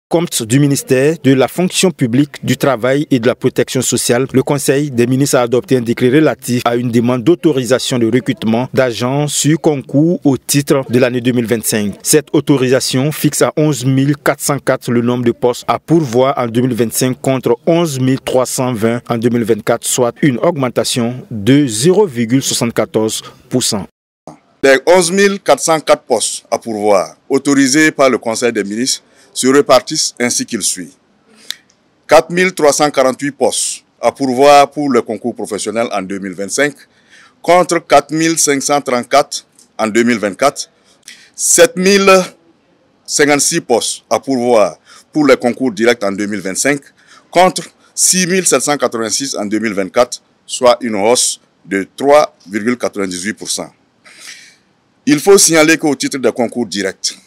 Compte du ministère de la fonction publique, du travail et de la protection sociale, le Conseil des ministres a adopté un décret relatif à une demande d'autorisation de recrutement d'agents sur concours au titre de l'année 2025. Cette autorisation fixe à 11 404 le nombre de postes à pourvoir en 2025 contre 11 320 en 2024, soit une augmentation de 0,74%. Les 11 404 postes à pourvoir autorisés par le Conseil des ministres se répartissent ainsi qu'il suit. 4 348 postes à pourvoir pour le concours professionnel en 2025 contre 4 534 en 2024. 7 056 postes à pourvoir pour le concours direct en 2025 contre 6 786 en 2024, soit une hausse de 3,98%. Il faut signaler qu'au titre des concours directs,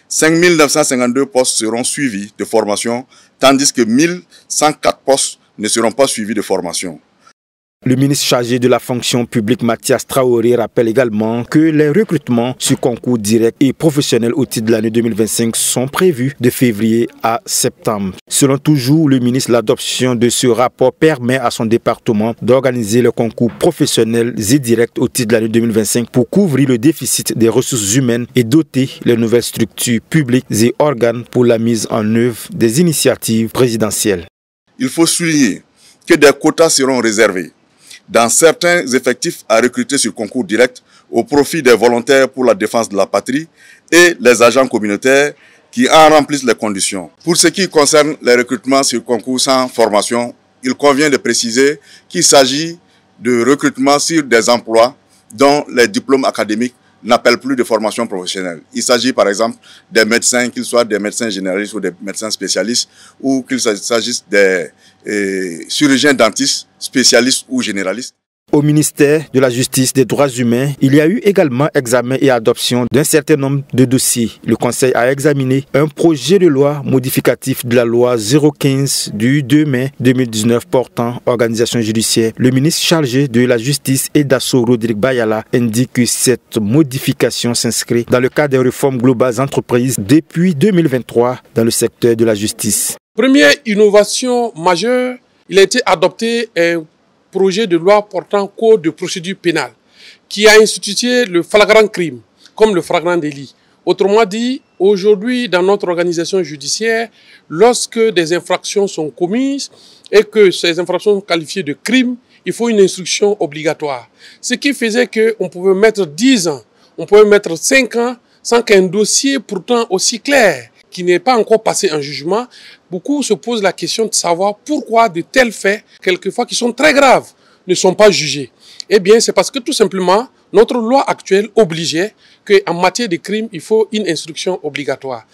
5 952 postes seront suivis de formation, tandis que 1 104 postes ne seront pas suivis de formation. Le ministre chargé de la fonction publique, Mathias Traoré, rappelle également que les recrutements sur concours direct et professionnel au titre de l'année 2025 sont prévus de février à septembre. Selon toujours le ministre, l'adoption de ce rapport permet à son département d'organiser le concours professionnel et direct au titre de l'année 2025 pour couvrir le déficit des ressources humaines et doter les nouvelles structures publiques et organes pour la mise en œuvre des initiatives présidentielles. Il faut souligner que des quotas seront réservés dans certains effectifs à recruter sur concours direct au profit des volontaires pour la défense de la patrie et les agents communautaires qui en remplissent les conditions. Pour ce qui concerne les recrutements sur concours sans formation, il convient de préciser qu'il s'agit de recrutements sur des emplois dont les diplômes académiques n'appellent plus de formation professionnelle. Il s'agit par exemple des médecins, qu'ils soient des médecins généralistes ou des médecins spécialistes, ou qu'il s'agisse des chirurgiens dentistes, spécialistes ou généralistes. Au ministère de la Justice et des Droits humains, il y a eu également examen et adoption d'un certain nombre de dossiers. Le Conseil a examiné un projet de loi modificatif de la loi 015 du 2 mai 2019 portant organisation judiciaire. Le ministre chargé de la Justice et d'Assaut, Rodrigue Bayala, indique que cette modification s'inscrit dans le cadre des réformes globales entreprises depuis 2023 dans le secteur de la justice. Première innovation majeure, il a été adopté un projet de loi portant code de procédure pénale qui a institué le flagrant crime comme le flagrant délit. Autrement dit, aujourd'hui dans notre organisation judiciaire, lorsque des infractions sont commises et que ces infractions sont qualifiées de crime, il faut une instruction obligatoire. Ce qui faisait qu'on pouvait mettre 10 ans, on pouvait mettre 5 ans sans qu'un dossier pourtant aussi clair, qui n'est pas encore passé en jugement, beaucoup se posent la question de savoir pourquoi de tels faits, quelquefois qui sont très graves, ne sont pas jugés. Eh bien, c'est parce que tout simplement, notre loi actuelle obligeait qu'en matière de crime, il faut une instruction obligatoire.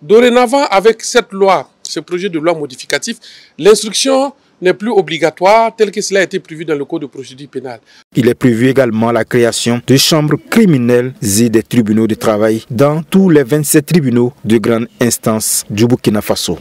Dorénavant, avec cette loi, ce projet de loi modificatif, l'instruction n'est plus obligatoire tel que cela a été prévu dans le Code de procédure pénale. Il est prévu également la création de chambres criminelles et des tribunaux de travail dans tous les 27 tribunaux de grande instance du Burkina Faso.